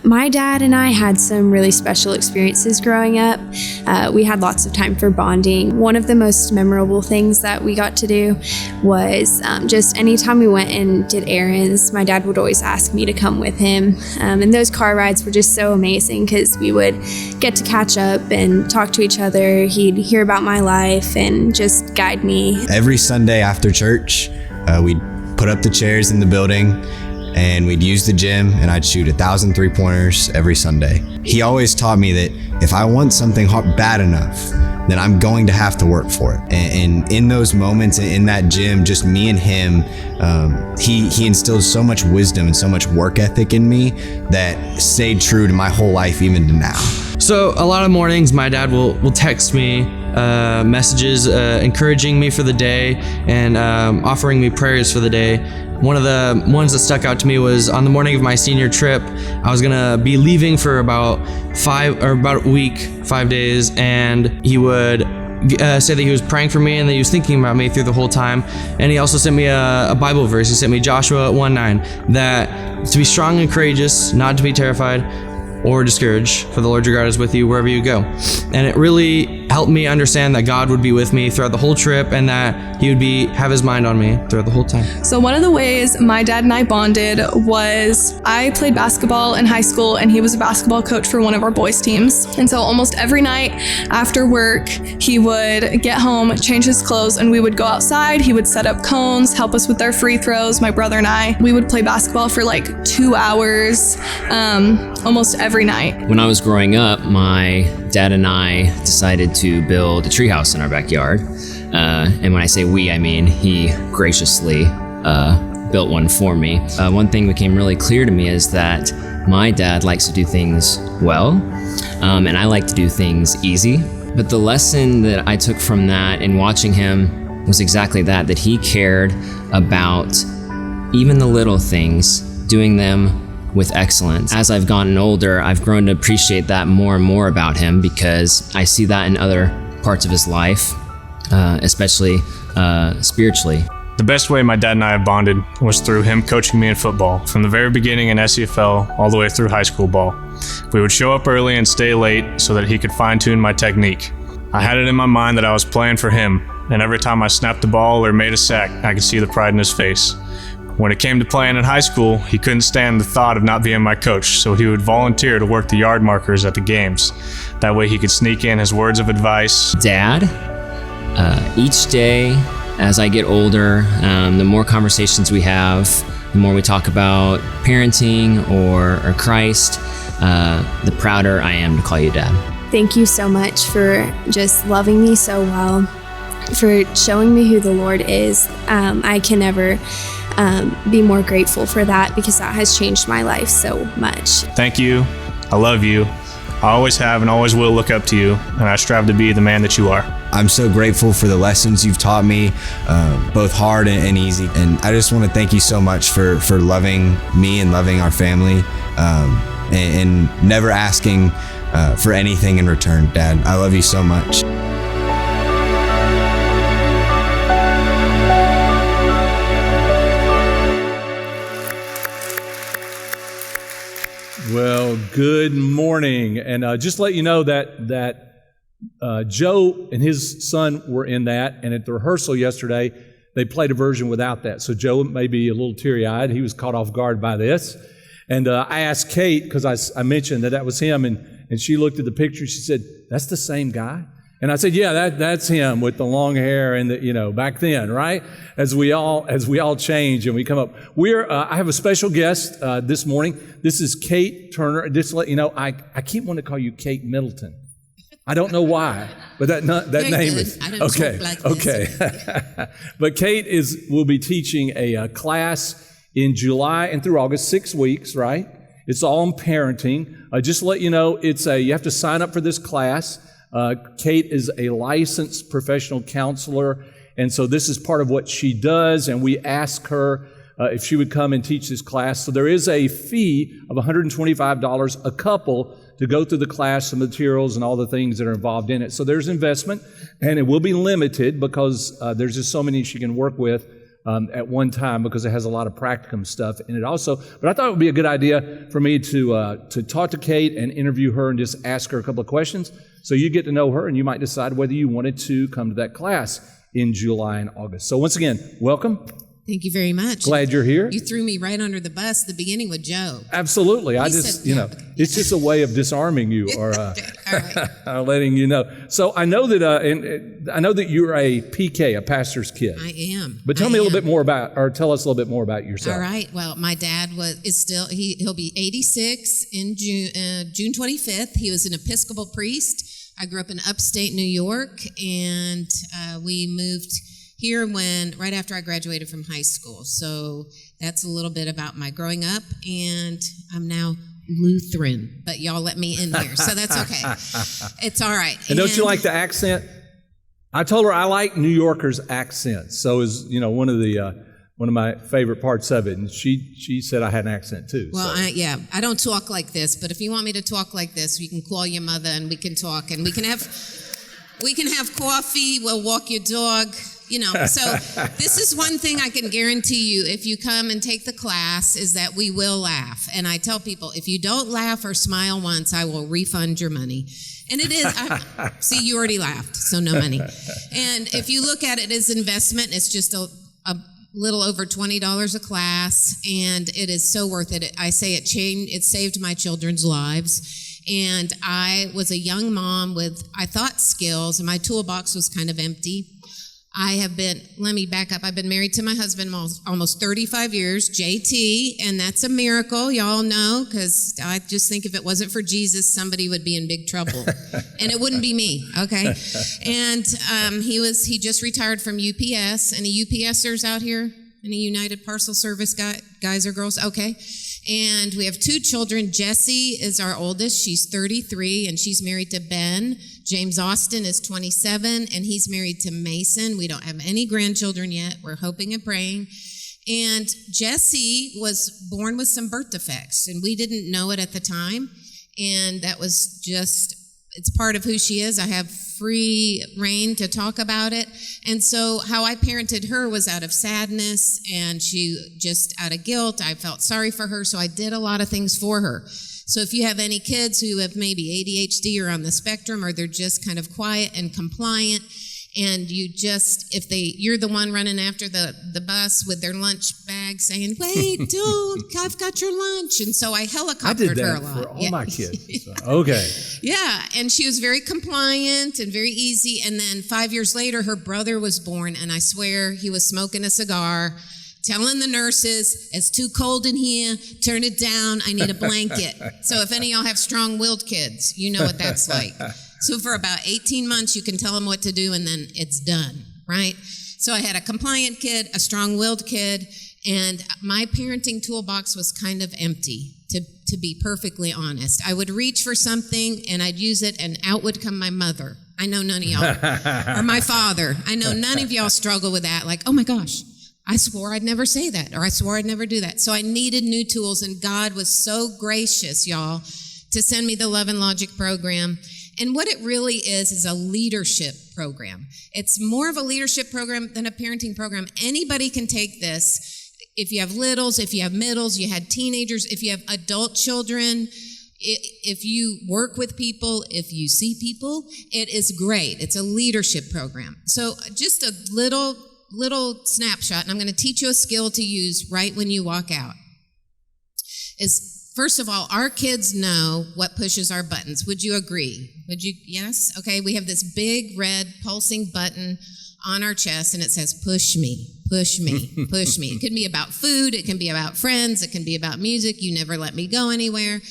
My dad and I had some really special experiences growing up. We had lots of time for bonding. One of the most memorable things that we got to do was just anytime we went and did errands, my dad would always ask me to come with him. And those car rides were just so amazing because we would get to catch up and talk to each other. He'd hear about my life and just guide me. Every Sunday after church, we'd put up the chairs in the building and we'd use the gym, and I'd shoot 1,000 3-pointers every Sunday. He always taught me that if I want something bad enough, then I'm going to have to work for it. And in those moments, in that gym, just me and him, he instilled so much wisdom and so much work ethic in me that stayed true to my whole life, even to now. So a lot of mornings, my dad will text me messages encouraging me for the day and offering me prayers for the day. One of the ones that stuck out to me was on the morning of my senior trip. I was gonna be leaving for about a week, 5 days, and he would say that he was praying for me and that he was thinking about me through the whole time. And he also sent me a Bible verse. He sent me Joshua 1:9, that to be strong and courageous, not to be terrified or discouraged, for the Lord your God is with you wherever you go. And it really helped me understand that God would be with me throughout the whole trip and that he would have his mind on me throughout the whole time. So one of the ways my dad and I bonded was I played basketball in high school and he was a basketball coach for one of our boys teams. And so almost every night after work, he would get home, change his clothes, and we would go outside. He would set up cones, help us with our free throws, my brother and I. We would play basketball for like 2 hours, almost every night. When I was growing up, my dad and I decided to build a treehouse in our backyard. And when I say we, I mean he graciously built one for me. One thing became really clear to me is that my dad likes to do things well, and I like to do things easy. But the lesson that I took from that in watching him was exactly that he cared about even the little things, doing them with excellence. As I've gotten older, I've grown to appreciate that more and more about him because I see that in other parts of his life, especially spiritually. The best way my dad and I have bonded was through him coaching me in football, from the very beginning in SEFL all the way through high school ball. We would show up early and stay late so that he could fine-tune my technique. I had it in my mind that I was playing for him, and every time I snapped the ball or made a sack, I could see the pride in his face. When it came to playing in high school, he couldn't stand the thought of not being my coach, so he would volunteer to work the yard markers at the games. That way he could sneak in his words of advice. Dad, each day as I get older, the more conversations we have, the more we talk about parenting or Christ, the prouder I am to call you Dad. Thank you so much for just loving me so well, for showing me who the Lord is. I can never be more grateful for that because that has changed my life so much. Thank you. I love you. I always have and always will look up to you, and I strive to be the man that you are. I'm so grateful for the lessons you've taught me, both hard and easy. And I just want to thank you so much for loving me and loving our family, and never asking for anything in return. Dad, I love you so much. Well, good morning. And just let you know that Joe and his son were in that, and at the rehearsal yesterday, they played a version without that. So Joe may be a little teary-eyed. He was caught off guard by this. And I asked Kate, because I mentioned that was him, and she looked at the picture. She said, "That's the same guy?" And I said, "Yeah, that's him with the long hair and back then, right? As we all change and we come up. I have a special guest this morning. This is Kate Turner. Just to let you know, I keep wanting to call you Kate Middleton. I don't know why, but that name is I don't talk like this. Okay. But Kate will be teaching a class in July and through August, 6 weeks, right? It's all on parenting. Just to let you know, you have to sign up for this class. Kate is a licensed professional counselor, and so this is part of what she does, and we ask her if she would come and teach this class. So there is a fee of $125 a couple to go through the class, the materials, and all the things that are involved in it. So there's investment, and it will be limited because there's just so many she can work with at one time because it has a lot of practicum stuff in it also. But I thought it would be a good idea for me to talk to Kate and interview her and just ask her a couple of questions so you get to know her and you might decide whether you wanted to come to that class in July and August. So once again, welcome. Thank you very much. Glad you're here. You threw me right under the bus at the beginning with Joe. Absolutely. I He just, said- you know, it's just a way of disarming you or All right. letting you know. So I know that I know that you're a PK, a pastor's kid. I am. But tell I me a little am. bit more about, or tell us a little bit more about yourself. All right. Well, my dad is still, he'll be 86 in June 25th. He was an Episcopal priest. I grew up in upstate New York, and we moved here right after I graduated from high school. So that's a little bit about my growing up, and I'm now Lutheran, but y'all let me in here, so that's okay. It's all right. And don't you like the accent? I told her I like New Yorkers' accents. So is, you know, one of my favorite parts of it. And she said I had an accent too. Well, so. I don't talk like this, but if you want me to talk like this, you can call your mother and we can talk, and we can have coffee. We'll walk your dog. You know, so this is one thing I can guarantee you if you come and take the class is that we will laugh. And I tell people, if you don't laugh or smile once, I will refund your money. And it is, see, you already laughed, so no money. And if you look at it as investment, it's just a little over $20 a class, and it is so worth it. I say it saved my children's lives. And I was a young mom with, I thought, skills, and my toolbox was kind of empty. Let me back up. I've been married to my husband almost 35 years, JT, and that's a miracle, y'all know, because I just think if it wasn't for Jesus, somebody would be in big trouble. And it wouldn't be me, okay? And he just retired from UPS. Any UPSers out here? Any United Parcel Service guys or girls? Okay. And we have 2 children. Jessie is our oldest. She's 33, and she's married to Ben. James Austin is 27, and he's married to Mason. We don't have any grandchildren yet. We're hoping and praying. And Jessie was born with some birth defects, and we didn't know it at the time. And that was just, it's part of who she is. I have free reign to talk about it. And so how I parented her was out of sadness, and she just out of guilt. I felt sorry for her, so I did a lot of things for her. So if you have any kids who have maybe ADHD or on the spectrum, or they're just kind of quiet and compliant, and you're the one running after the bus with their lunch bag saying, "Wait, don't, I've got your lunch." And so I helicoptered I did her a that lot. for all my kids. So, okay. Yeah, and she was very compliant and very easy. And then 5 years later, her brother was born, and I swear he was smoking a cigar, telling the nurses, "It's too cold in here, turn it down, I need a blanket." So if any of y'all have strong-willed kids, you know what that's like. So for about 18 months, you can tell them what to do, and then it's done, right? So I had a compliant kid, a strong-willed kid, and my parenting toolbox was kind of empty, to be perfectly honest. I would reach for something, and I'd use it, and out would come my mother. I know none of y'all. Or my father. I know none of y'all struggle with that. Like, "Oh my gosh, I swore I'd never say that," or "I swore I'd never do that." So I needed new tools, and God was so gracious, y'all, to send me the Love and Logic program. And what it really is a leadership program. It's more of a leadership program than a parenting program. Anybody can take this. If you have littles, if you have middles, you had teenagers, if you have adult children, if you work with people, if you see people, it is great. It's a leadership program. So just a little snapshot, and I'm going to teach you a skill to use right when you walk out. First of all, our kids know what pushes our buttons. Would you agree? Would you? Yes? Okay, we have this big red pulsing button on our chest, and it says, "Push me, push me, push me." It can be about food, it can be about friends, it can be about music. "You never let me go anywhere."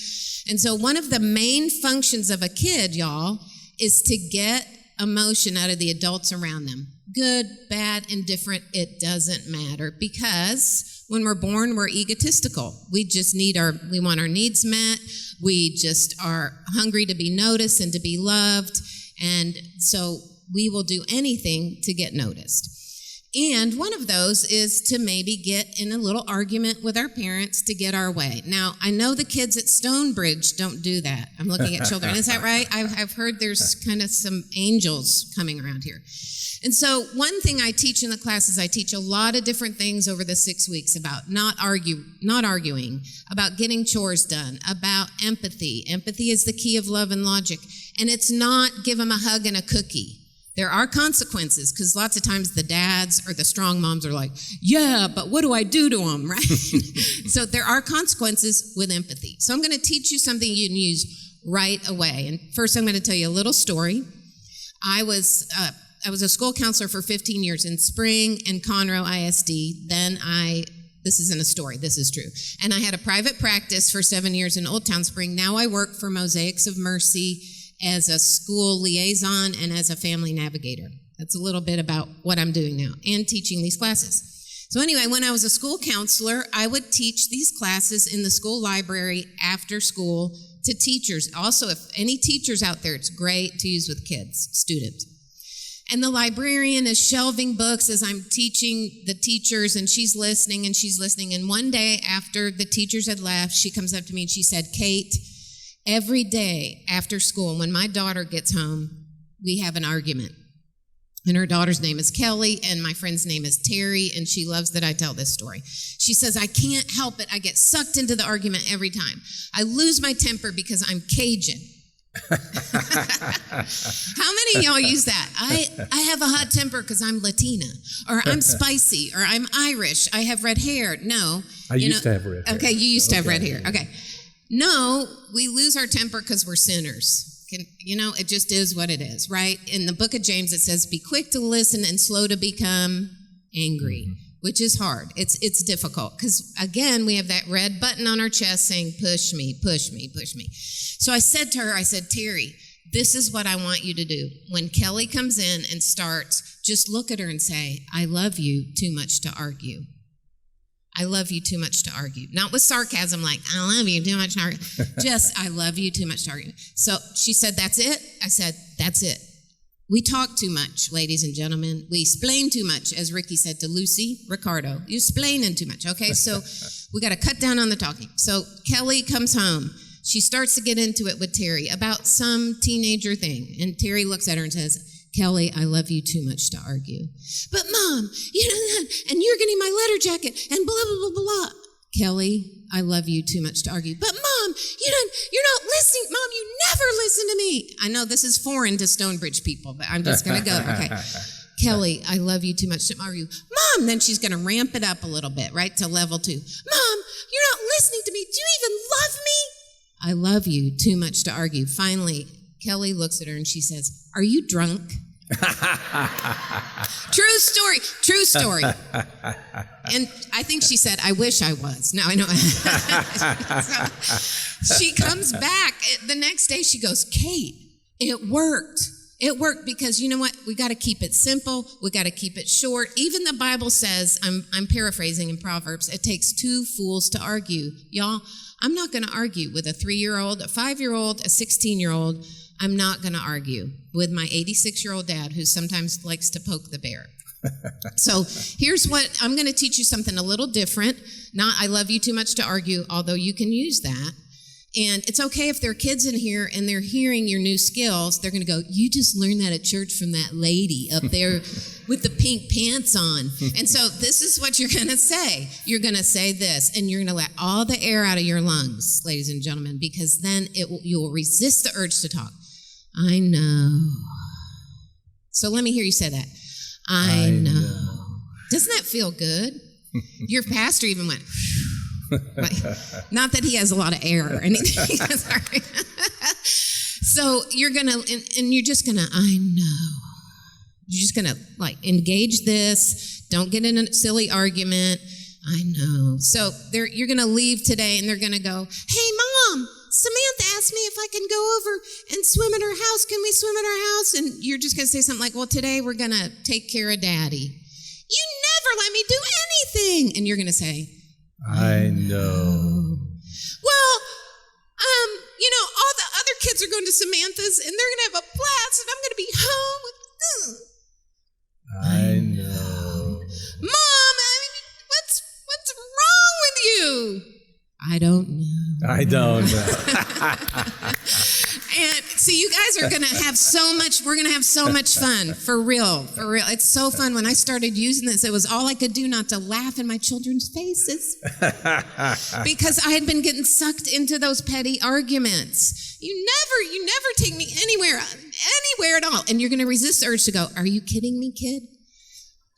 And so one of the main functions of a kid, y'all, is to get emotion out of the adults around them. Good, bad, indifferent, it doesn't matter, because when we're born, we're egotistical. We just we want our needs met. We just are hungry to be noticed and to be loved. And so we will do anything to get noticed. And one of those is to maybe get in a little argument with our parents to get our way. Now, I know the kids at StoneBridge don't do that. I'm looking at children. Is that right? I've heard there's kind of some angels coming around here. And so one thing I teach in the class is I teach a lot of different things over the 6 weeks about not arguing, about getting chores done, about empathy. Empathy is the key of love and logic. And it's not give them a hug and a cookie. There are consequences, because lots of times the dads or the strong moms are like, yeah, but what do I do to them, right? So there are consequences with empathy. So I'm going to teach you something you can use right away. And first I'm going to tell you a little story. I was a school counselor for 15 years in Spring and Conroe ISD. This isn't a story, this is true. And I had a private practice for 7 years in Old Town Spring. Now I work for Mosaics of Mercy as a school liaison and as a family navigator. That's a little bit about what I'm doing now and teaching these classes. So anyway, when I was a school counselor, I would teach these classes in the school library after school to teachers. Also, if any teachers out there, it's great to use with kids, students. And the librarian is shelving books as I'm teaching the teachers, and she's listening. And one day after the teachers had left, she comes up to me and she said, Kate, every day after school, when my daughter gets home, we have an argument. And her daughter's name is Kelly, and my friend's name is Terry, and she loves that I tell this story. She says, I can't help it. I get sucked into the argument every time. I lose my temper because I'm Cajun. How many of y'all use that? I have a hot temper because I'm Latina, or I'm spicy, or I'm Irish. I have red hair. No. I used to have red hair. Okay, you used to have red hair. Okay. No, we lose our temper because we're sinners. It just is what it is, right? In the book of James, it says, be quick to listen and slow to become angry, which is hard. It's difficult because, again, we have that red button on our chest saying, push me, push me, push me. So I said to her, Terry, this is what I want you to do. When Kelly comes in and starts, just look at her and say, I love you too much to argue. I love you too much to argue. Not with sarcasm like, I love you too much to argue. Just, I love you too much to argue. So she said, that's it? I said, that's it. We talk too much, ladies and gentlemen. We explain too much, as Ricky said to Lucy Ricardo. You're explaining too much, okay? So we got to cut down on the talking. So Kelly comes home. She starts to get into it with Terry about some teenager thing. And Terry looks at her and says, Kelly, I love you too much to argue. But Mom, and you're getting my letter jacket and blah, blah, blah, blah. Kelly, I love you too much to argue. But Mom, you're not listening. Mom, you never listen to me. I know this is foreign to StoneBridge people, but I'm just going to go. Okay. Kelly, I love you too much to argue. Mom, then she's going to ramp it up a little bit, right, to level 2. Mom, you're not listening to me. Do you even love me? I love you too much to argue. Finally, Kelly looks at her and she says, are you drunk? True story. And I think she said, I wish I was. Now I know. So she comes back the next day. She goes, Kate, it worked. It worked because you know what? We got to keep it simple. We got to keep it short. Even the Bible says, I'm paraphrasing in Proverbs, it takes 2 fools to argue. Y'all, I'm not going to argue with a 3-year-old, a 5-year-old, a 16-year-old. I'm not going to argue with my 86-year-old dad who sometimes likes to poke the bear. So here's what, I'm going to teach you something a little different. Not I love you too much to argue, although you can use that. And it's okay if there are kids in here and they're hearing your new skills, they're going to go, you just learned that at church from that lady up there with the pink pants on. And so this is what you're going to say. You're going to say this, and you're going to let all the air out of your lungs, ladies and gentlemen, because then you will resist the urge to talk. I know. So let me hear you say that. I know. Doesn't that feel good? Your pastor even went, not that he has a lot of air or anything. Sorry. So you're going to, and you're just going to, I know. You're just going to engage this. Don't get in a silly argument. I know. So you're going to leave today and they're going to go, hey, Mom, Samantha asked me if I can go over and swim in her house. Can we swim in her house? And you're just going to say something like, well, today we're going to take care of Daddy. You never let me do anything. And you're going to say, I know. Well, all the other kids are going to Samantha's and they're going to have a blast and I'm going to be home with them. I know. I don't know. And see, you guys are going to have so much, we're going to have so much fun, for real, for real. It's so fun. When I started using this, it was all I could do not to laugh in my children's faces because I had been getting sucked into those petty arguments. You never take me anywhere at all. And you're going to resist the urge to go, are you kidding me, kid?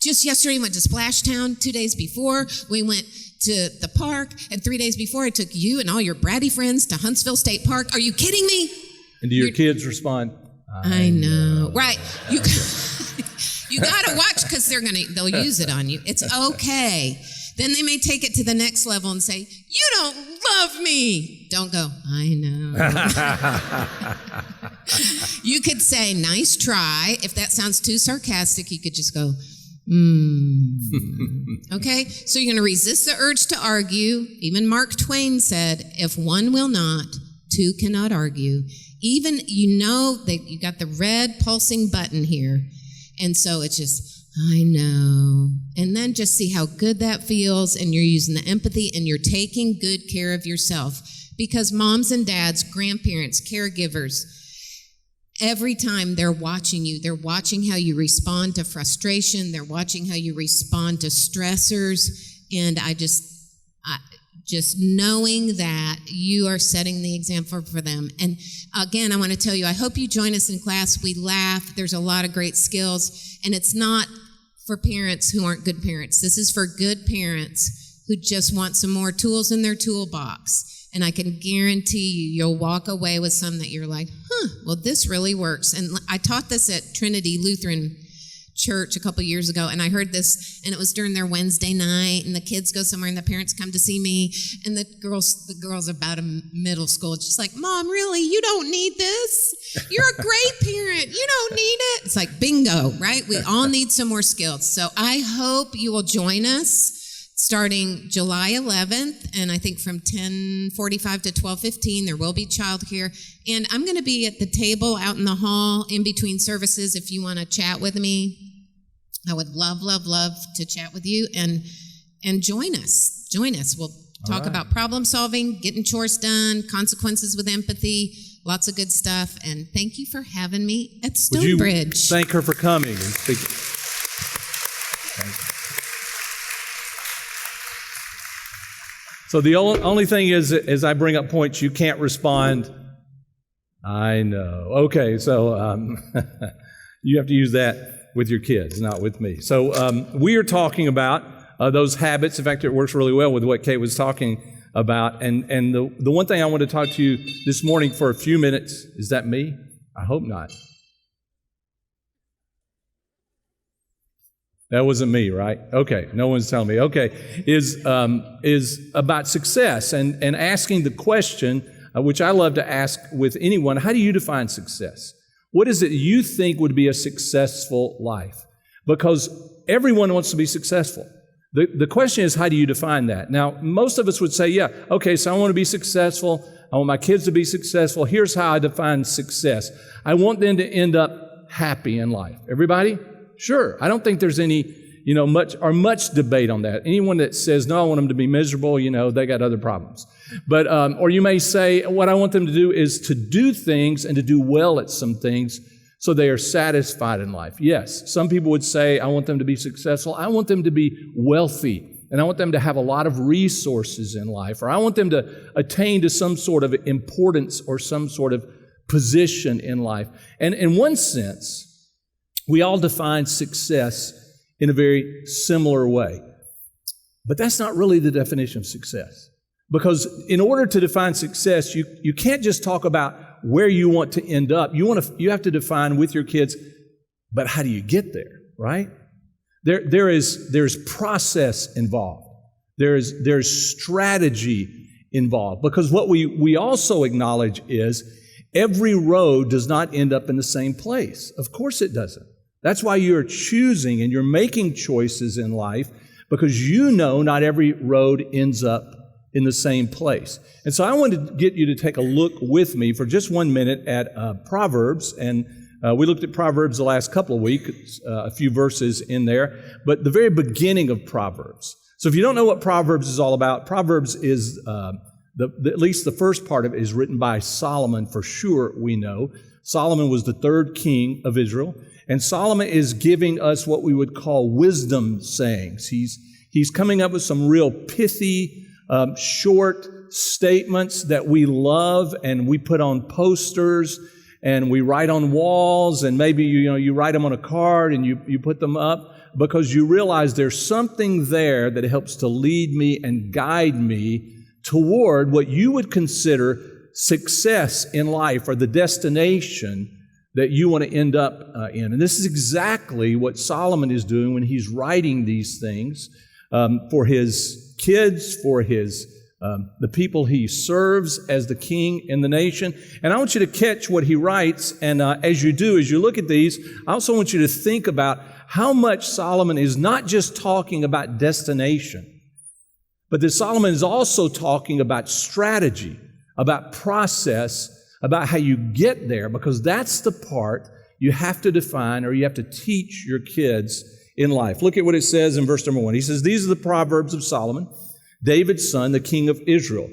Just yesterday, we went to Splashtown. 2 days before, we went to the park. And 3 days before, I took you and all your bratty friends to Huntsville State Park. Are you kidding me? And do your kids respond? I know. Right. You got to watch because they'll use it on you. It's okay. Then they may take it to the next level and say, you don't love me. Don't go, I know. You could say, nice try. If that sounds too sarcastic, you could just go, Okay? So you're going to resist the urge to argue. Even Mark Twain said, if one will not, two cannot argue. Even, you know that you got the red pulsing button here. And so it's just, I know. And then just see how good that feels, and you're using the empathy, and you're taking good care of yourself. Because moms and dads, grandparents, caregivers, every time they're watching you, they're watching how you respond to frustration, they're watching how you respond to stressors, and just knowing that you are setting the example for them. And again, I want to tell you, I hope you join us in class. We laugh. There's a lot of great skills, and it's not for parents who aren't good parents. This is for good parents who just want some more tools in their toolbox. And I can guarantee you'll walk away with some that you're like, well, this really works. And I taught this at Trinity Lutheran Church a couple years ago, and I heard this, and it was during their Wednesday night, and the kids go somewhere, and the parents come to see me, and the girl's about a middle school. She's like, Mom, really? You don't need this? You're a great parent. You don't need it. It's like, bingo, right? We all need some more skills. So I hope you will join us starting July 11th, and I think from 10:45 to 12:15, there will be childcare. And I'm going to be at the table out in the hall in between services if you want to chat with me. I would love, love, love to chat with you, and join us. Join us. We'll talk about problem solving, getting chores done, consequences with empathy, lots of good stuff. And thank you for having me at StoneBridge. Would you thank her for coming and speaking? So the only thing is, as I bring up points, you can't respond. I know. Okay, so you have to use that with your kids, not with me. So we are talking about those habits. In fact, it works really well with what Kate was talking about. And the one thing I want to talk to you this morning for a few minutes, is that me? I hope not. That wasn't me, right? Okay, no one's telling me. Okay, is about success and asking the question, which I love to ask with anyone, how do you define success? What is it you think would be a successful life? Because everyone wants to be successful. The question is, how do you define that? Now, most of us would say, yeah, okay, so I want to be successful. I want my kids to be successful. Here's how I define success. I want them to end up happy in life. Everybody? Sure. I don't think there's any, much debate on that. Anyone that says, no, I want them to be miserable, they got other problems. But, or you may say, what I want them to do is to do things and to do well at some things so they are satisfied in life. Yes, some people would say, I want them to be successful. I want them to be wealthy, and I want them to have a lot of resources in life, or I want them to attain to some sort of importance or some sort of position in life. And in one sense, we all define success in a very similar way. But that's not really the definition of success. Because in order to define success, you can't just talk about where you want to end up. You have to define with your kids, but how do you get there, right? There's process involved. There's strategy involved. Because what we also acknowledge is every road does not end up in the same place. Of course it doesn't. That's why you're choosing and you're making choices in life, because not every road ends up in the same place. And so I wanted to get you to take a look with me for just 1 minute at Proverbs. And we looked at Proverbs the last couple of weeks, a few verses in there, but the very beginning of Proverbs. So if you don't know what Proverbs is all about, Proverbs is At least the first part of it is written by Solomon for sure, we know. Solomon was the third king of Israel. And Solomon is giving us what we would call wisdom sayings. He's coming up with some real pithy, short statements that we love and we put on posters and we write on walls, and maybe you write them on a card and you put them up because you realize there's something there that helps to lead me and guide me toward what you would consider success in life or the destination that you want to end up in. And this is exactly what Solomon is doing when he's writing these things for his kids, for the people he serves as the king in the nation. And I want you to catch what he writes. And as you look at these, I also want you to think about how much Solomon is not just talking about destination, but that Solomon is also talking about strategy, about process, about how you get there, because that's the part you have to define or you have to teach your kids in life. Look at what it says in verse number 1. He says, these are the Proverbs of Solomon, David's son, the king of Israel.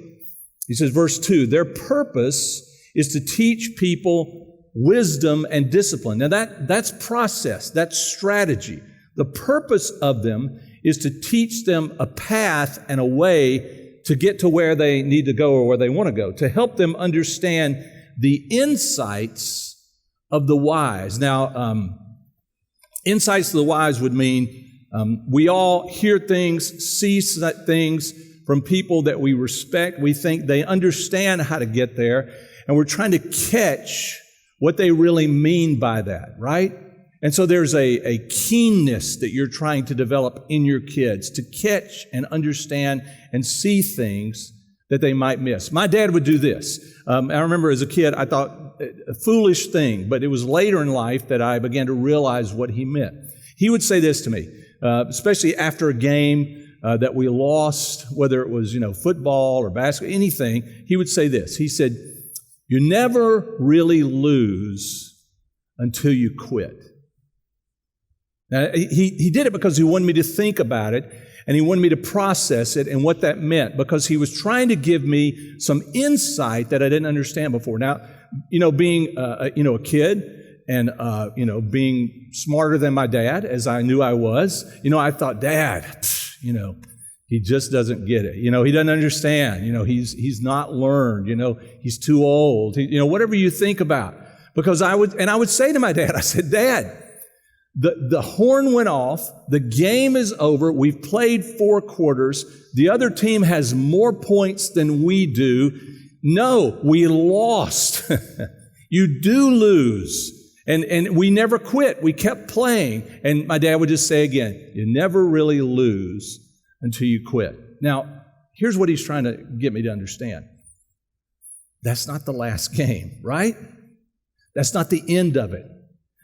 He says, verse 2, their purpose is to teach people wisdom and discipline. Now that's process, that's strategy. The purpose of them is to teach them a path and a way to get to where they need to go or where they want to go, to help them understand the insights of the wise. Now, insights of the wise would mean we all hear things, see things from people that we respect. We think they understand how to get there, and we're trying to catch what they really mean by that, right? And so there's a keenness that you're trying to develop in your kids to catch and understand and see things that they might miss. My dad would do this. I remember as a kid, I thought a foolish thing, but it was later in life that I began to realize what he meant. He would say this to me, especially after a game that we lost, whether it was, football or basketball, anything. He would say this. He said, "You never really lose until you quit." Now, he did it because he wanted me to think about it, and he wanted me to process it and what that meant, because he was trying to give me some insight that I didn't understand before. Now, being a kid and being smarter than my dad, as I knew I was, I thought, Dad, he just doesn't get it. He doesn't understand. He's not learned. He's too old. Whatever you think about, because I would say to my dad, I said, Dad, the horn went off. The game is over. We've played 4 quarters. The other team has more points than we do. No, we lost. You do lose. And we never quit. We kept playing. And my dad would just say again, you never really lose until you quit. Now, here's what he's trying to get me to understand. That's not the last game, right? That's not the end of it.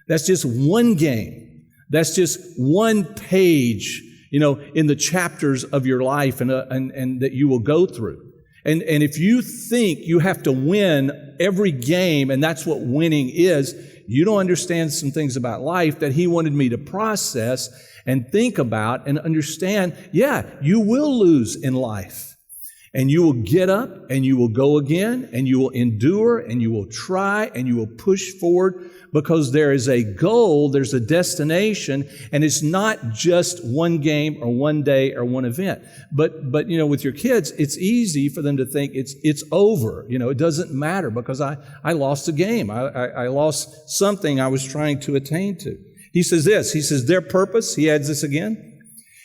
That's just one game. That's just one page, in the chapters of your life and that you will go through. And if you think you have to win every game and that's what winning is, you don't understand some things about life that he wanted me to process and think about and understand. Yeah, you will lose in life. And you will get up and you will go again and you will endure and you will try and you will push forward, because there is a goal, there's a destination, and it's not just one game or one day or one event. But with your kids, it's easy for them to think it's over. It doesn't matter because I lost a game. I lost something I was trying to attain to. He says this, their purpose, he adds this again,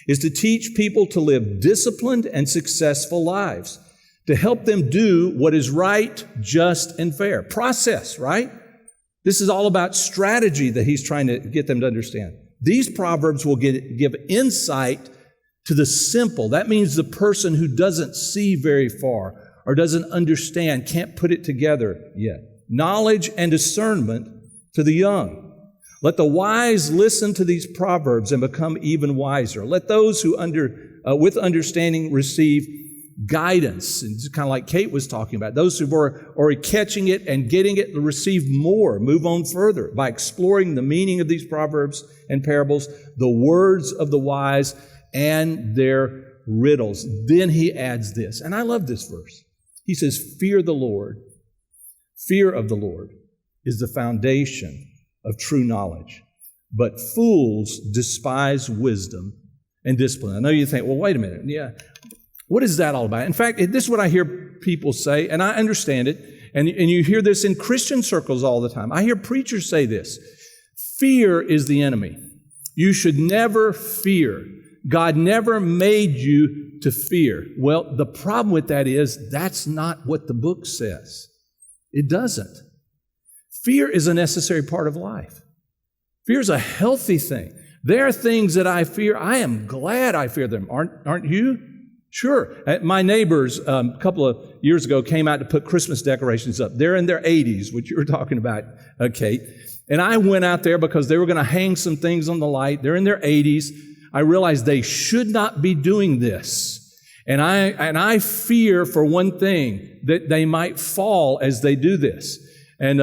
is to teach people to live disciplined and successful lives, to help them do what is right, just, and fair. Process, right? This is all about strategy that he's trying to get them to understand. These proverbs will give insight to the simple. That means the person who doesn't see very far or doesn't understand, can't put it together yet. Knowledge and discernment to the young. Let the wise listen to these proverbs and become even wiser. Let those who with understanding receive guidance. And it's kind of like Kate was talking about. Those who are already catching it and getting it receive more, move on further by exploring the meaning of these proverbs and parables, the words of the wise and their riddles. Then he adds this, and I love this verse. He says, fear the Lord. Fear of the Lord is the foundation of true knowledge. But fools despise wisdom and discipline. I know you think, well, wait a minute. Yeah, what is that all about? In fact, this is what I hear people say, and I understand it. And you hear this in Christian circles all the time. I hear preachers say this. Fear is the enemy. You should never fear. God never made you to fear. Well, the problem with that is that's not what the book says. It doesn't. Fear is a necessary part of life. Fear is a healthy thing. There are things that I fear. I am glad I fear them. Aren't you? Sure. My neighbors a couple of years ago came out to put Christmas decorations up. They're in their 80s, which you were talking about, Kate. And I went out there because they were going to hang some things on the light. They're in their 80s. I realized they should not be doing this. And I fear for one thing that they might fall as they do this. And,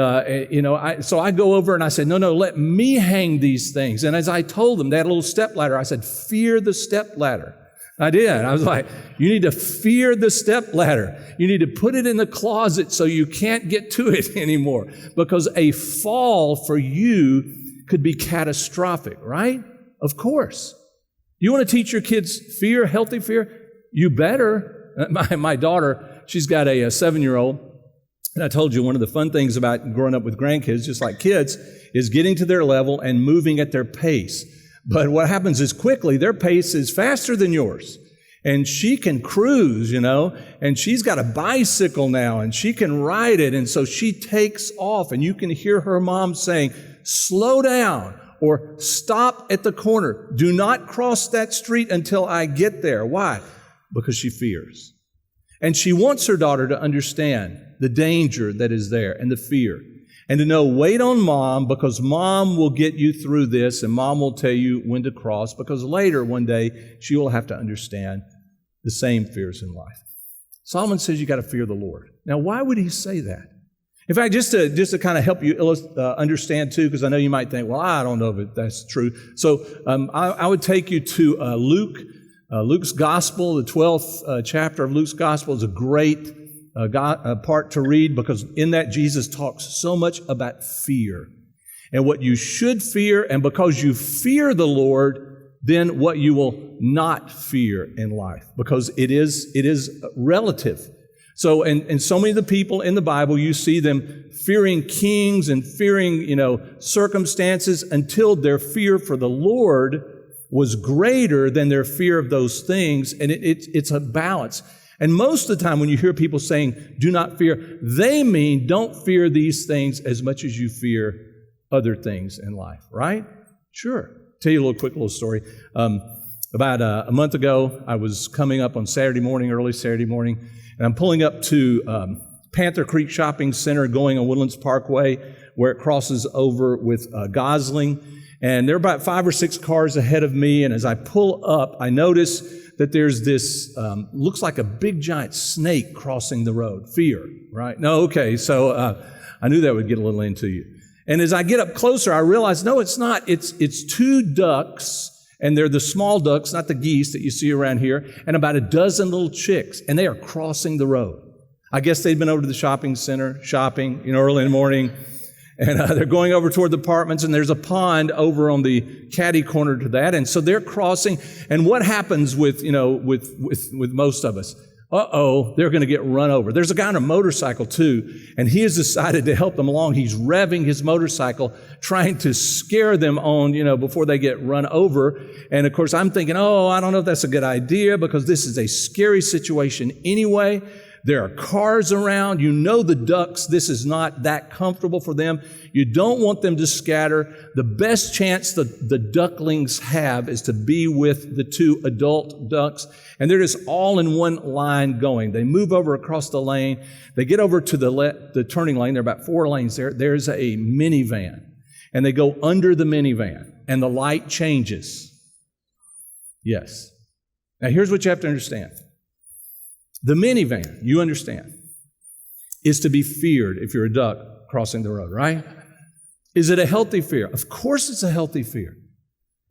so I go over and I said, no, let me hang these things. And as I told them, they had a little step ladder. I said, fear the step ladder. I did. I was like, you need to fear the step ladder. You need to put it in the closet so you can't get to it anymore. Because a fall for you could be catastrophic, right? Of course. You want to teach your kids fear, healthy fear? You better. My daughter, she's got a 7-year-old. And I told you one of the fun things about growing up with grandkids, just like kids, is getting to their level and moving at their pace. But what happens is quickly, their pace is faster than yours. And she can cruise, and she's got a bicycle now, and she can ride it. And so she takes off, and you can hear her mom saying, slow down, or stop at the corner. Do not cross that street until I get there. Why? Because she fears. And she wants her daughter to understand the danger that is there and the fear. And to know, wait on mom, because mom will get you through this, and mom will tell you when to cross, because later one day she will have to understand the same fears in life. Solomon says you got to fear the Lord. Now, why would he say that? In fact, just to kind of help you understand too, because I know you might think, well, I don't know if that's true. So I would take you to Luke's Gospel. The 12th chapter of Luke's Gospel is a great part to read, because in that Jesus talks so much about fear and what you should fear, and because you fear the Lord, then what you will not fear in life, because it is relative. So, and so many of the people in the Bible, you see them fearing kings and fearing, circumstances, until their fear for the Lord was greater than their fear of those things. And it's a balance. And most of the time when you hear people saying, do not fear, they mean don't fear these things as much as you fear other things in life, right? Sure. Tell you a quick little story. About a month ago, I was coming up on early Saturday morning, and I'm pulling up to Panther Creek Shopping Center, going on Woodlands Parkway, where it crosses over with Gosling. And there are about 5 or 6 cars ahead of me, and as I pull up, I notice that there's this, looks like a big giant snake crossing the road. Fear, right? No, okay, so I knew that would get a little into you. And as I get up closer, I realize, no, it's not. It's 2 ducks, and they're the small ducks, not the geese that you see around here, and about a dozen little chicks, and they are crossing the road. I guess they'd been over to the shopping center, shopping, early in the morning, and they're going over toward the apartments, and there's a pond over on the caddy corner to that, and so they're crossing. And what happens with most of us? They're going to get run over. There's a guy on a motorcycle too, and he has decided to help them along. He's revving his motorcycle, trying to scare them on, before they get run over. And of course, I'm thinking, I don't know if that's a good idea, because this is a scary situation anyway. There are cars around. The ducks, this is not that comfortable for them. You don't want them to scatter. The best chance the ducklings have is to be with the 2 adult ducks. And they're just all in one line going. They move over across the lane. They get over to the turning lane. There are about 4 lanes there. There's a minivan. And they go under the minivan. And the light changes. Yes. Now here's what you have to understand. The minivan, you understand, is to be feared if you're a duck crossing the road, right? Is it a healthy fear? Of course it's a healthy fear.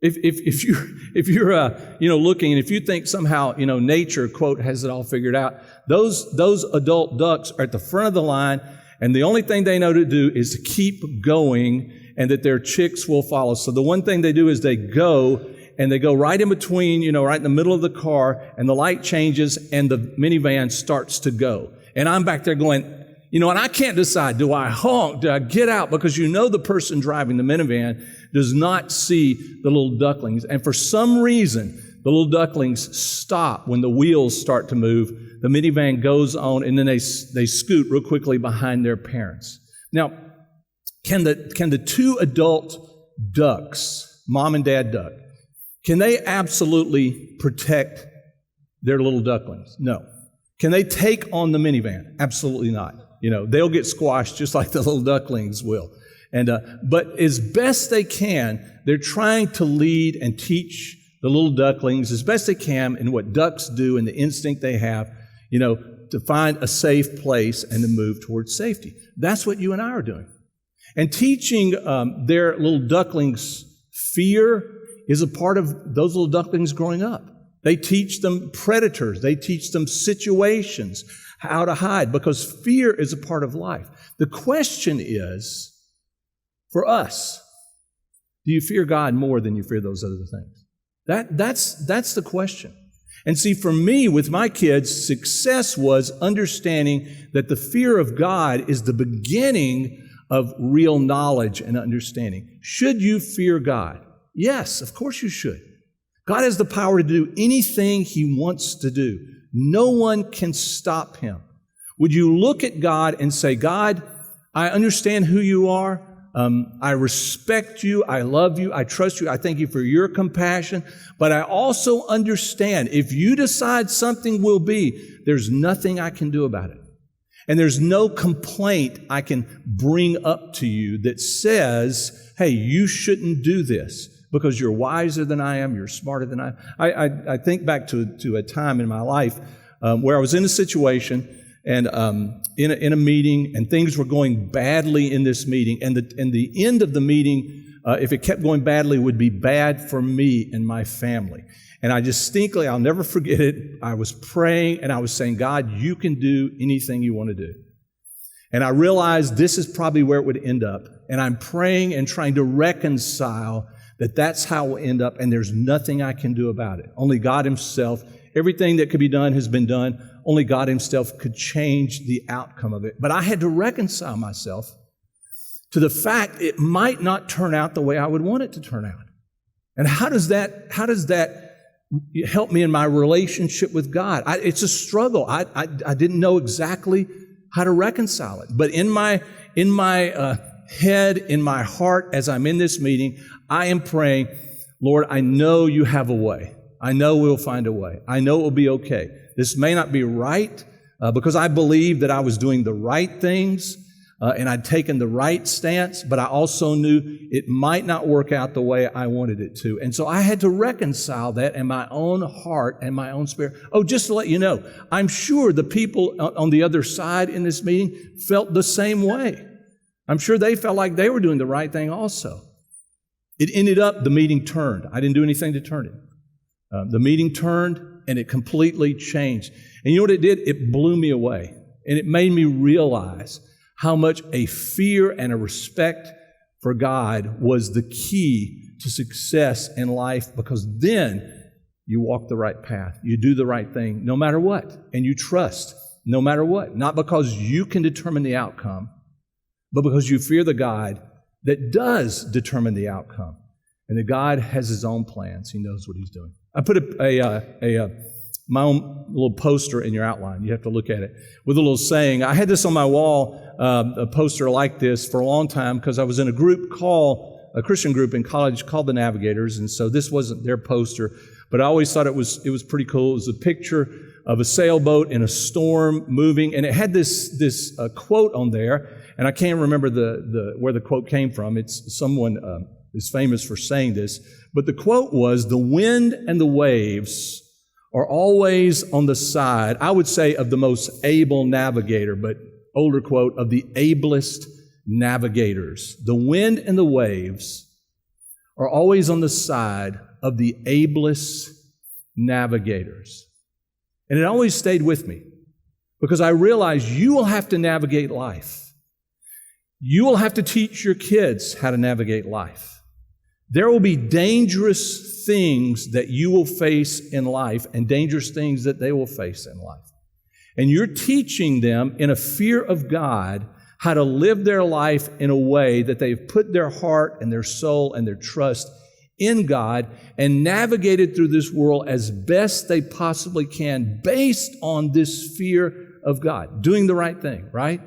If you're looking, and if you think somehow nature, quote, has it all figured out, those adult ducks are at the front of the line, and the only thing they know to do is to keep going, and that their chicks will follow. So the one thing they do is they go right in between, right in the middle of the car, and the light changes, and the minivan starts to go. And I'm back there going, and I can't decide, do I honk, do I get out? Because the person driving the minivan does not see the little ducklings. And for some reason, the little ducklings stop when the wheels start to move. The minivan goes on, and then they scoot real quickly behind their parents. Now, can the two adult ducks, mom and dad duck, can they absolutely protect their little ducklings? No. Can they take on the minivan? Absolutely not. They'll get squashed just like the little ducklings will. But as best they can, they're trying to lead and teach the little ducklings as best they can in what ducks do and the instinct they have, to find a safe place and to move towards safety. That's what you and I are doing. And teaching their little ducklings fear is a part of those little ducklings growing up. They teach them predators. They teach them situations, how to hide, because fear is a part of life. The question is, for us, do you fear God more than you fear those other things? That's the question. And see, for me, with my kids, success was understanding that the fear of God is the beginning of real knowledge and understanding. Should you fear God? Yes, of course you should. God has the power to do anything He wants to do. No one can stop Him. Would you look at God and say, God, I understand who you are. I respect you. I love you. I trust you. I thank you for your compassion. But I also understand if you decide something will be, there's nothing I can do about it. And there's no complaint I can bring up to you that says, hey, you shouldn't do this because you're wiser than I am, you're smarter than I am. I think back to a time in my life where I was in a situation and in a meeting, and things were going badly in this meeting. And the end of the meeting, if it kept going badly, would be bad for me and my family. And I distinctly, I'll never forget it, I was praying and I was saying, God, you can do anything you want to do. And I realized this is probably where it would end up. And I'm praying and trying to reconcile that that's how it will end up, and there's nothing I can do about it. Only God Himself, everything that could be done has been done. Only God Himself could change the outcome of it. But I had to reconcile myself to the fact it might not turn out the way I would want it to turn out. And how does that help me in my relationship with God? It's a struggle. I didn't know exactly how to reconcile it. But in my head, in my heart, as I'm in this meeting, I am praying, Lord, I know you have a way. I know we'll find a way. I know it will be okay. This may not be right because I believed that I was doing the right things and I'd taken the right stance, but I also knew it might not work out the way I wanted it to. And so I had to reconcile that in my own heart and my own spirit. Oh, just to let you know, I'm sure the people on the other side in this meeting felt the same way. I'm sure they felt like they were doing the right thing also. It ended up, the meeting turned. I didn't do anything to turn it. The meeting turned and it completely changed. And you know what it did? It blew me away. And it made me realize how much a fear and a respect for God was the key to success in life, because then you walk the right path. You do the right thing no matter what. And you trust no matter what. Not because you can determine the outcome, but because you fear the God that does determine the outcome. And that God has His own plans. He knows what He's doing. I put my own little poster in your outline. You have to look at it with a little saying. I had this on my wall, a poster like this, for a long time because I was in a Christian group in college called the Navigators, and so this wasn't their poster, but I always thought it was pretty cool. It was a picture of a sailboat in a storm moving, and it had this quote on there, and I can't remember where the quote came from. It's someone is famous for saying this, but the quote was, "The wind and the waves are always on the side," I would say, of the most able navigator, but older quote, of the ablest navigators. The wind and the waves are always on the side of the ablest navigators. And it always stayed with me because I realized you will have to navigate life. You will have to teach your kids how to navigate life. There will be dangerous things that you will face in life and dangerous things that they will face in life. And you're teaching them in a fear of God how to live their life in a way that they've put their heart and their soul and their trust in God and navigated through this world as best they possibly can based on this fear of God. Doing the right thing, right?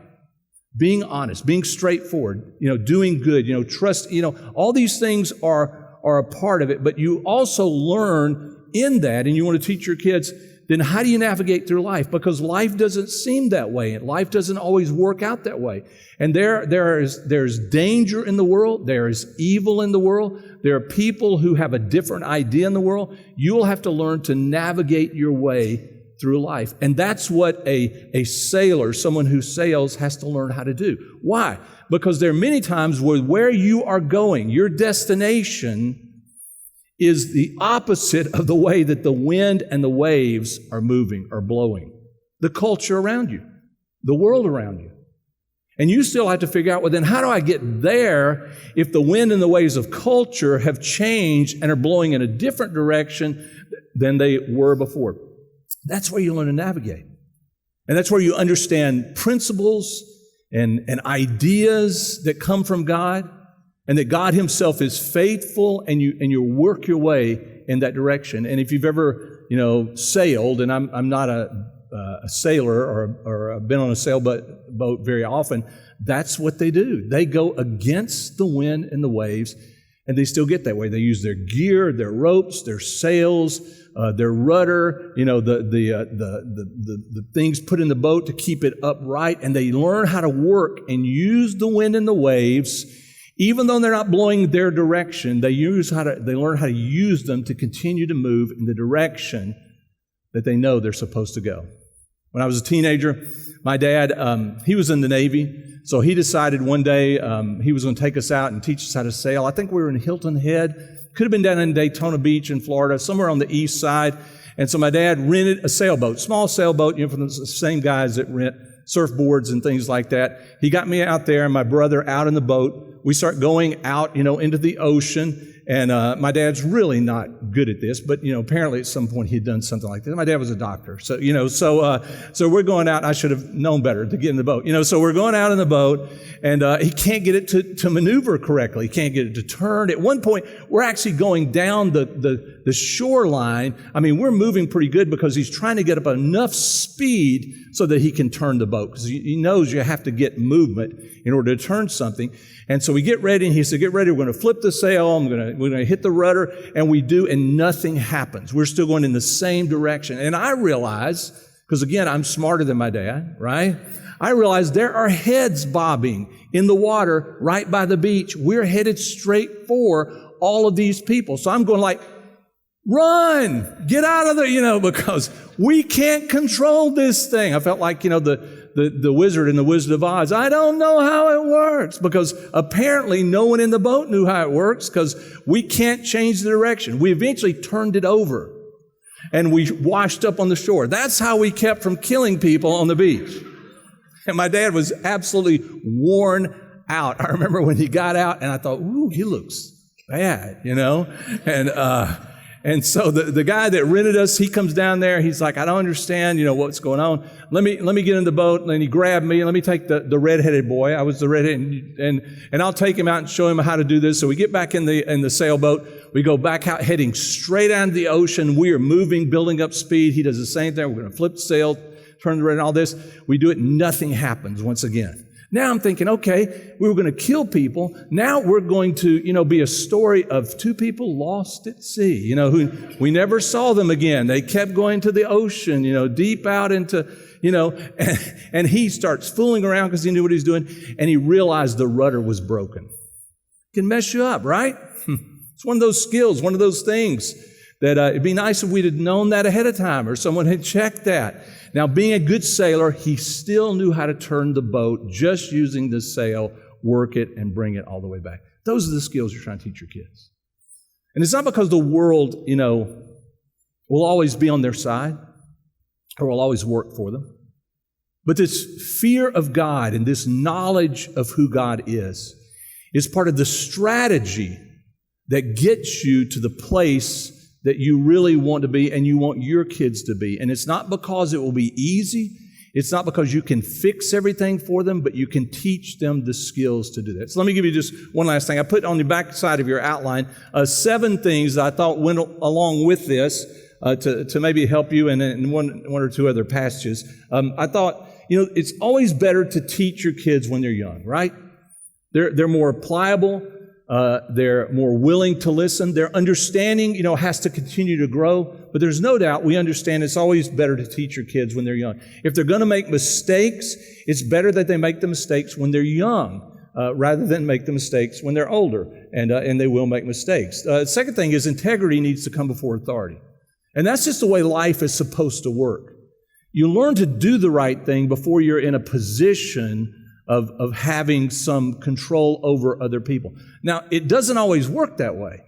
Being honest, being straightforward, doing good, trust, all these things are a part of it, but you also learn in that, and you want to teach your kids, then how do you navigate through life? Because life doesn't seem that way, and life doesn't always work out that way. And there's danger in the world, there is evil in the world, there are people who have a different idea in the world. You will have to learn to navigate your way through life. And that's what a sailor, someone who sails, has to learn how to do. Why? Because there are many times where you are going, your destination is the opposite of the way that the wind and the waves are moving or blowing. The culture around you, the world around you. And you still have to figure out, well, then how do I get there if the wind and the waves of culture have changed and are blowing in a different direction than they were before? That's where you learn to navigate. And that's where you understand principles and ideas that come from God, and that God Himself is faithful, and you work your way in that direction. And if you've ever, sailed, and I'm not a sailor or been on a sailboat very often, that's what they do. They go against the wind and the waves, and they still get that way. They use their gear, their ropes, their sails, their rudder, the things put in the boat to keep it upright, and they learn how to work and use the wind and the waves, even though they're not blowing their direction. They learn how to use them to continue to move in the direction that they know they're supposed to go. When I was a teenager, my dad, he was in the Navy, so he decided one day he was going to take us out and teach us how to sail. I think we were in Hilton Head. Could have been down in Daytona Beach in Florida, somewhere on the east side. And so my dad rented a sailboat, small sailboat, from the same guys that rent surfboards and things like that. He got me out there and my brother out in the boat. We start going out, into the ocean. And my dad's really not good at this, but apparently at some point he'd done something like this. My dad was a doctor, so so we're going out. I should have known better to get in the boat, So we're going out in the boat, and he can't get it to maneuver correctly. He can't get it to turn. At one point, we're actually going down the shoreline. I mean, we're moving pretty good because he's trying to get up enough speed so that he can turn the boat, because he knows you have to get movement in order to turn something. And so we get ready, and he said, "Get ready. We're going to flip the sail. We're going to hit the rudder," and we do, and nothing happens. We're still going in the same direction. And I realize, because again, I'm smarter than my dad, right? I realize there are heads bobbing in the water right by the beach. We're headed straight for all of these people. So I'm going like, run, get out of there, because we can't control this thing. I felt like, the wizard in the Wizard of Oz. I don't know how it works, because apparently no one in the boat knew how it works, because we can't change the direction. We eventually turned it over and we washed up on the shore. That's how we kept from killing people on the beach. And my dad was absolutely worn out. I remember when he got out and I thought, ooh, he looks bad, And so the guy that rented us, he comes down there. He's like, I don't understand, what's going on. Let me get in the boat. And then he grabbed me. Let me take the redheaded boy. I was the redhead, and I'll take him out and show him how to do this. So we get back in the sailboat. We go back out, heading straight out into the ocean. We are moving, building up speed. He does the same thing. We're going to flip the sail, turn the red, and all this. We do it. Nothing happens once again. Now I'm thinking, okay, we were going to kill people. Now we're going to, be a story of two people lost at sea, who we never saw them again. They kept going to the ocean, deep out into, and he starts fooling around because he knew what he was doing, and he realized the rudder was broken. It can mess you up, right? It's one of those skills, one of those things that it'd be nice if we'd have known that ahead of time or someone had checked that. Now, being a good sailor, he still knew how to turn the boat just using the sail, work it, and bring it all the way back. Those are the skills you're trying to teach your kids. And it's not because the world, will always be on their side or will always work for them. But this fear of God and this knowledge of who God is part of the strategy that gets you to the place that you really want to be and you want your kids to be. And it's not because it will be easy. It's not because you can fix everything for them, but you can teach them the skills to do that. So let me give you just one last thing. I put on the back side of your outline 7 things that I thought went along with this to maybe help you, and then one or two other passages. I thought, it's always better to teach your kids when they're young, right? They're more pliable. They're more willing to listen. Their understanding, has to continue to grow. But there's no doubt we understand it's always better to teach your kids when they're young. If they're going to make mistakes, it's better that they make the mistakes when they're young rather than make the mistakes when they're older. And they will make mistakes. Second thing is integrity needs to come before authority. And that's just the way life is supposed to work. You learn to do the right thing before you're in a position of having some control over other people. Now, it doesn't always work that way,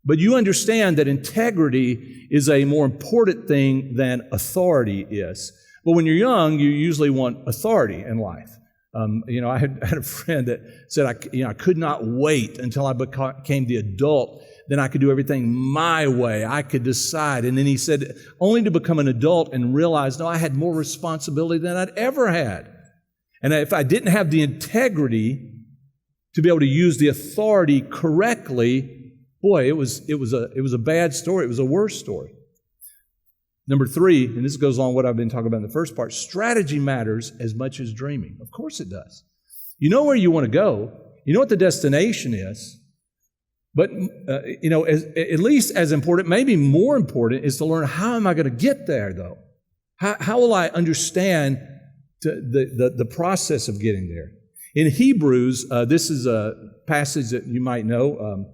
but you understand that integrity is a more important thing than authority is. But when you're young, you usually want authority in life. I had a friend that said, I could not wait until I became the adult. Then I could do everything my way. I could decide. And then he said, only to become an adult and realize, no, I had more responsibility than I'd ever had. And if I didn't have the integrity to be able to use the authority correctly, boy, it was a bad story. It was a worse story. Number 3, and this goes on what I've been talking about in the first part, strategy matters as much as dreaming. Of course it does. You know where you want to go. You know what the destination is. But, at least as important, maybe more important, is to learn how am I going to get there, though? How will I understand the process of getting there? In Hebrews, this is a passage that you might know,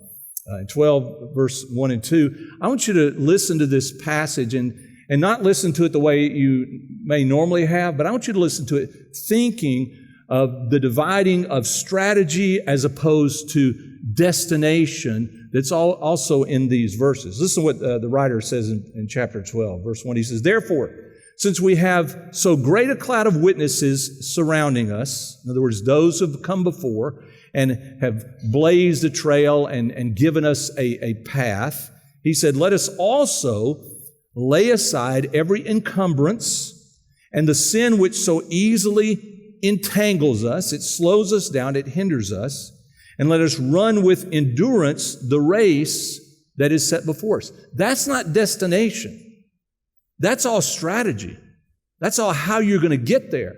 12, verse 1 and 2. I want you to listen to this passage and not listen to it the way you may normally have, but I want you to listen to it thinking of the dividing of strategy as opposed to destination that's also in these verses. Listen to what the writer says in chapter 12, verse 1. He says, "Therefore, since we have so great a cloud of witnesses surrounding us," in other words, those who have come before and have blazed a trail and given us a path, he said, "Let us also lay aside every encumbrance and the sin which so easily entangles us." It slows us down, it hinders us. "And let us run with endurance the race that is set before us." That's not destination. That's all strategy. That's all how you're going to get there.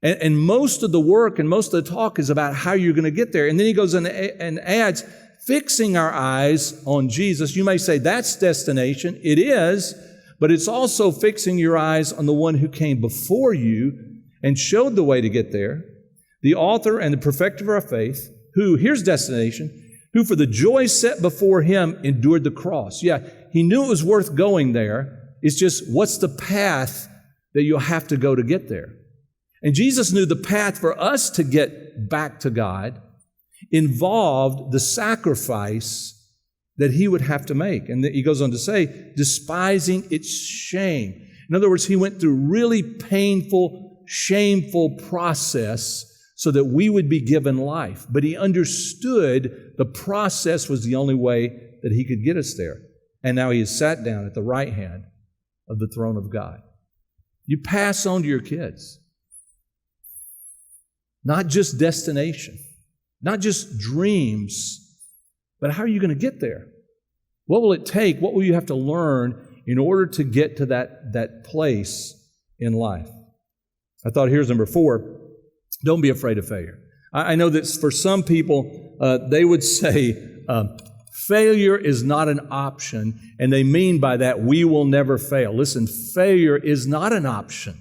And most of the work and most of the talk is about how you're going to get there. And then he goes and adds, fixing our eyes on Jesus. You may say that's destination. It is, but it's also fixing your eyes on the one who came before you and showed the way to get there, the author and the perfecter of our faith, who, here's destination, who for the joy set before him endured the cross. Yeah, he knew it was worth going there. It's just, what's the path that you'll have to go to get there? And Jesus knew the path for us to get back to God involved the sacrifice that he would have to make. And he goes on to say, despising its shame. In other words, he went through really painful, shameful process so that we would be given life. But he understood the process was the only way that he could get us there. And now he has sat down at the right hand of the throne of God. You pass on to your kids. Not just destination, not just dreams, but how are you going to get there? What will it take? What will you have to learn in order to get to that place in life? I thought here's number 4. Don't be afraid of failure. I know that for some people, they would say failure is not an option, and they mean by that we will never fail. Listen, failure is not an option.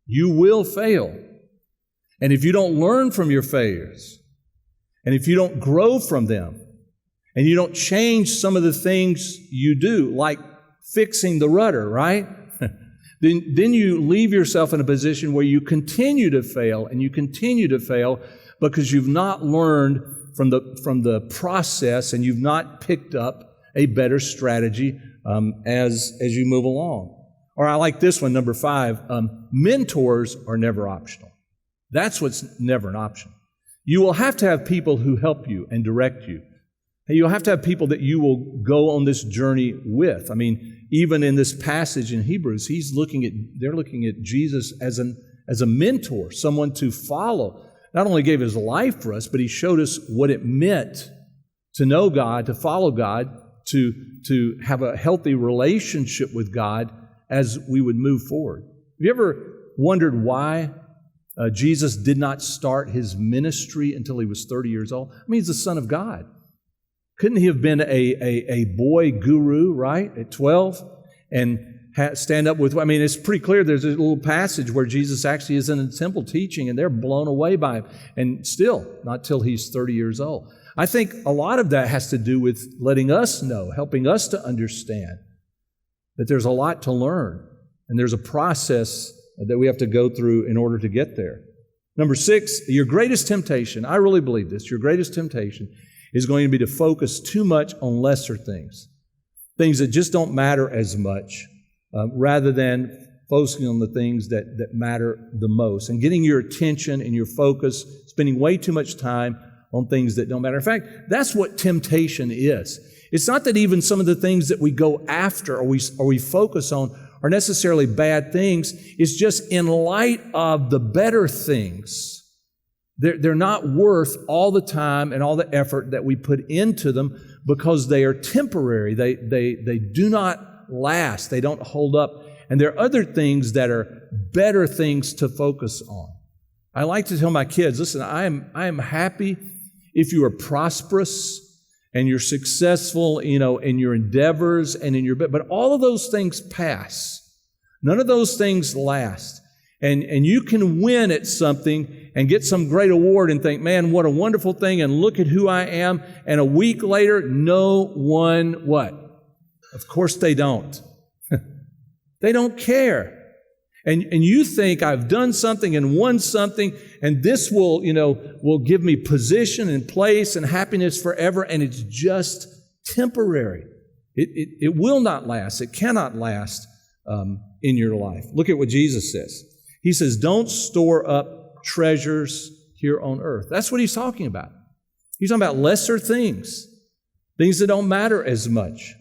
You will fail. And if you don't learn from your failures, and if you don't grow from them, and you don't change some of the things you do, like fixing the rudder, right? Then you leave yourself in a position where you continue to fail, and you continue to fail because you've not learned from the process, and you've not picked up a better strategy as you move along. Or I like this one, number 5. Mentors are never optional. That's what's never an option. You will have to have people who help you and direct you. You'll have to have people that you will go on this journey with. I mean, even in this passage in Hebrews, they're looking at Jesus as a mentor, someone to follow. Not only gave his life for us, but he showed us what it meant to know God, to follow God, to have a healthy relationship with God as we would move forward. Have you ever wondered why Jesus did not start his ministry until he was 30 years old? I mean, he's the Son of God. Couldn't he have been a boy guru, right, at 12 and stand up with, I mean, it's pretty clear there's a little passage where Jesus actually is in the temple teaching and they're blown away by him. And still, not till he's 30 years old. I think a lot of that has to do with letting us know, helping us to understand that there's a lot to learn and there's a process that we have to go through in order to get there. Number 6, your greatest temptation, I really believe this, your greatest temptation is going to be to focus too much on lesser things that just don't matter as much, rather than focusing on the things that matter the most and getting your attention and your focus, spending way too much time on things that don't matter. In fact, that's what temptation is. It's not that even some of the things that we go after or we focus on are necessarily bad things. It's just in light of the better things, they're not worth all the time and all the effort that we put into them because they are temporary. They do not last. They don't hold up. And there are other things that are better things to focus on. I like to tell my kids, listen, I am happy if you are prosperous and you're successful, in your endeavors and in your, but all of those things pass. None of those things last. And you can win at something and get some great award and think, man, what a wonderful thing, and look at who I am. And a week later, no one what? Of course they don't. They don't care. And you think I've done something and won something, and this will give me position and place and happiness forever, and it's just temporary. It will not last. It cannot last in your life. Look at what Jesus says. He says, don't store up treasures here on earth. That's what he's talking about. He's talking about lesser things that don't matter as much,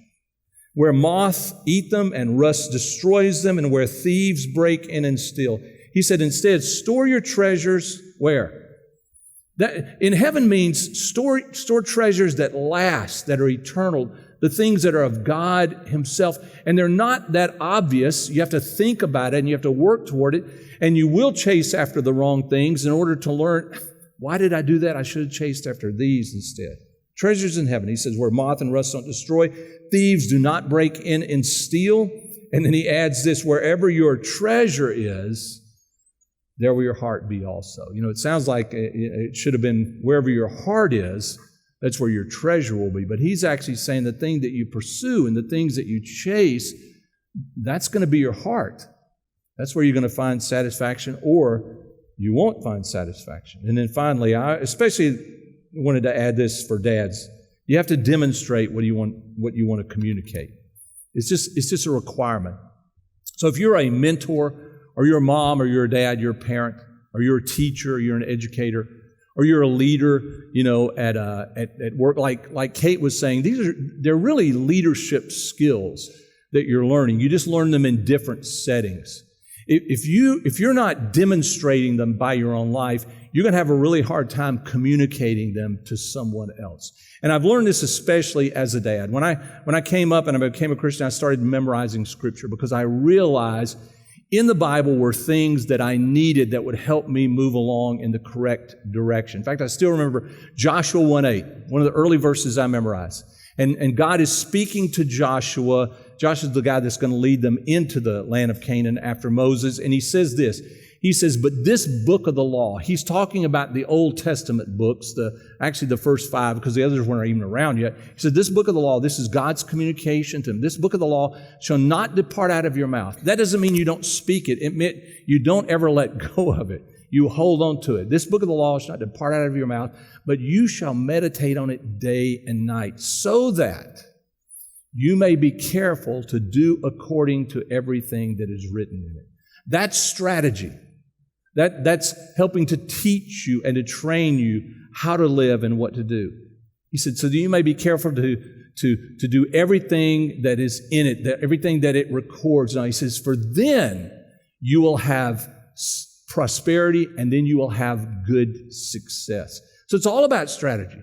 where moth eat them and rust destroys them, and where thieves break in and steal. He said, instead, store your treasures where? That in heaven means store treasures that last, that are eternal, the things that are of God himself. And they're not that obvious. You have to think about it and you have to work toward it. And you will chase after the wrong things in order to learn, why did I do that? I should have chased after these instead. Treasures in heaven. He says, where moth and rust don't destroy, thieves do not break in and steal. And then he adds this, wherever your treasure is, there will your heart be also. It sounds like it should have been wherever your heart is, that's where your treasure will be. But he's actually saying the thing that you pursue and the things that you chase, that's going to be your heart. That's where you're going to find satisfaction, or you won't find satisfaction. And then finally, I especially wanted to add this for dads. You have to demonstrate what you want to communicate. It's just a requirement. So if you're a mentor, or you're a mom, or you're a dad, you're a parent, or you're a teacher, or you're an educator, or you're a leader, at work, like Kate was saying, they're really leadership skills that you're learning. You just learn them in different settings. If you're not demonstrating them by your own life, you're going to have a really hard time communicating them to someone else. And I've learned this especially as a dad. When I came up and I became a Christian, I started memorizing Scripture because I realized in the Bible were things that I needed that would help me move along in the correct direction. In fact, I still remember Joshua 1:8, one of the early verses I memorized. And God is speaking to Joshua. Joshua's the guy that's going to lead them into the land of Canaan after Moses. And he says this. He says, but this book of the law, he's talking about the Old Testament books, actually the first 5, because the others weren't even around yet. He said, this book of the law, this is God's communication to him. This book of the law shall not depart out of your mouth. That doesn't mean you don't speak it. It meant you don't ever let go of it. You hold on to it. This book of the law shall not depart out of your mouth, but you shall meditate on it day and night, so that you may be careful to do according to everything that is written in it. That's strategy. That's helping to teach you and to train you how to live and what to do. He said, so that you may be careful to do everything that is in it, everything that it records. Now he says, for then you will have prosperity and then you will have good success. So it's all about strategy.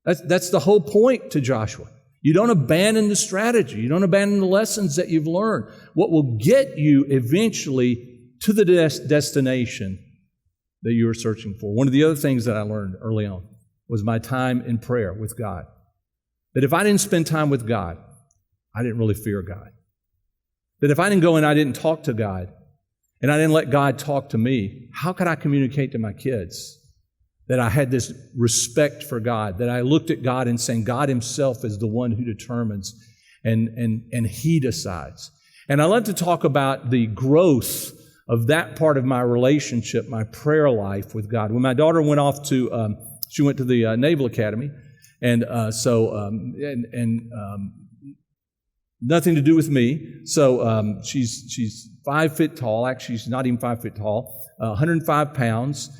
That's the whole point to Joshua. You don't abandon the strategy. You don't abandon the lessons that you've learned. What will get you eventually to the destination that you were searching for. One of the other things that I learned early on was my time in prayer with God. That if I didn't spend time with God, I didn't really fear God. That if I didn't go and I didn't talk to God, and I didn't let God talk to me, how could I communicate to my kids that I had this respect for God, that I looked at God and saying God Himself is the one who determines and He decides. And I love to talk about the growth of that part of my relationship, my prayer life with God. When my daughter went off to, she went to the Naval Academy, and nothing to do with me. So she's 5 foot tall. Actually, she's not even 5 foot tall. 105 pounds.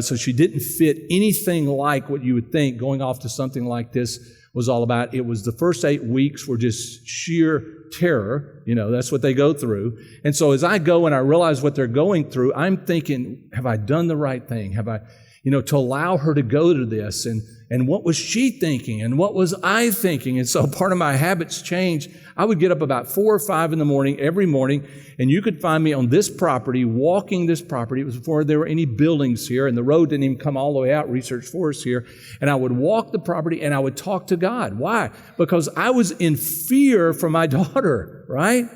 So she didn't fit anything like what you would think going off to something like this was all about. It was the first 8 weeks were just sheer terror. You know, that's what they go through. And so as I go and I realize what they're going through, I'm thinking, have I done the right thing? Have I, to allow her to go to this? And what was she thinking? And what was I thinking? And so part of my habits changed. I would get up about 4 or 5 in the morning every morning, and you could find me on this property, walking this property. It was before there were any buildings here, and the road didn't even come all the way out, Research Forest here. And I would walk the property, and I would talk to God. Why? Because I was in fear for my daughter, right?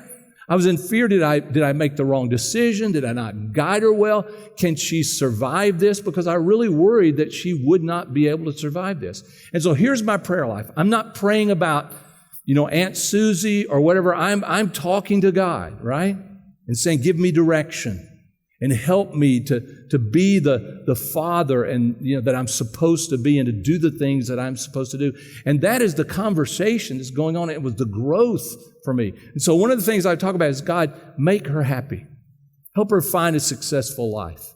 I was in fear. Did I make the wrong decision? Did I not guide her well? Can she survive this? Because I really worried that she would not be able to survive this. And so here's my prayer life. I'm not praying about, Aunt Susie or whatever. I'm talking to God, right? And saying, give me direction and help me to be the father and that I'm supposed to be and to do the things that I'm supposed to do. And that is the conversation that's going on. It was the growth for me. And so one of the things I talk about is, God, make her happy. Help her find a successful life.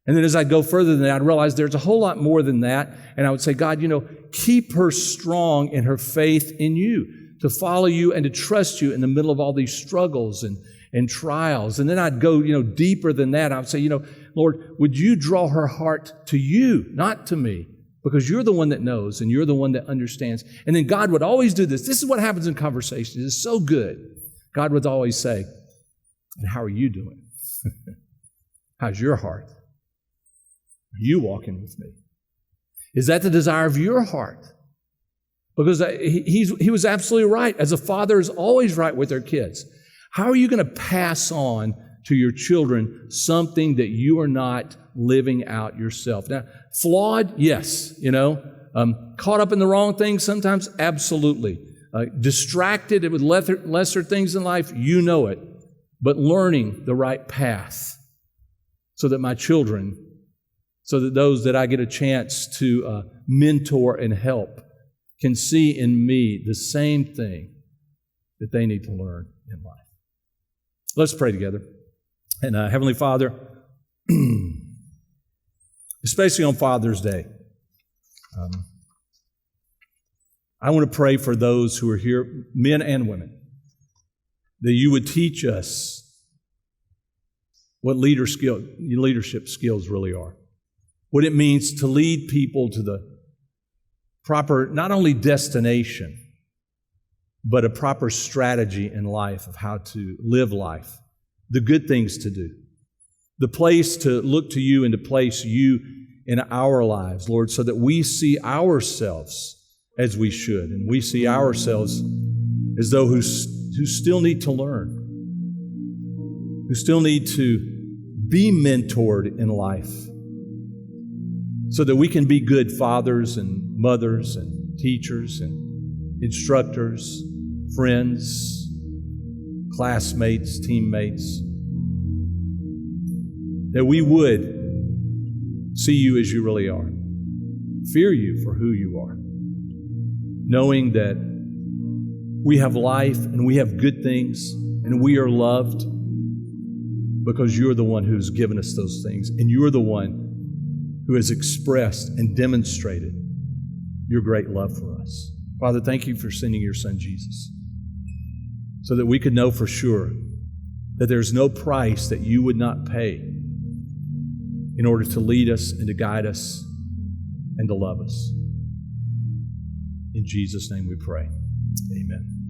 And then as I go further than that, I realize there's a whole lot more than that. And I would say, God, keep her strong in her faith in you, to follow you and to trust you in the middle of all these struggles and trials. And then I'd go, deeper than that. I would say, Lord, would you draw her heart to you, not to me? Because you're the one that knows and you're the one that understands. And then God would always do this. This is what happens in conversations. It's so good. God would always say, and how are you doing? How's your heart? Are you walking with me? Is that the desire of your heart? Because he was absolutely right. As a father is always right with their kids. How are you going to pass on to your children something that you are not living out yourself? Now, flawed, yes, caught up in the wrong things sometimes, absolutely. Distracted with lesser things in life, you know it. But learning the right path so that my children, so that those that I get a chance to mentor and help can see in me the same thing that they need to learn in life. Let's pray together. And Heavenly Father, especially on Father's Day, I want to pray for those who are here, men and women, that you would teach us what leadership skills really are, what it means to lead people to the proper, not only destination, but a proper strategy in life of how to live life, the good things to do, the place to look to you and to place you in our lives, Lord, so that we see ourselves as we should, and we see ourselves as though who still need to learn, who still need to be mentored in life, so that we can be good fathers and mothers and teachers and instructors, friends, classmates, teammates, that we would see you as you really are, fear you for who you are, knowing that we have life and we have good things and we are loved because you're the one who has given us those things, and you're the one who has expressed and demonstrated your great love for us. Father, thank you for sending your Son Jesus so that we could know for sure that there's no price that you would not pay in order to lead us and to guide us and to love us. In Jesus' name we pray. Amen.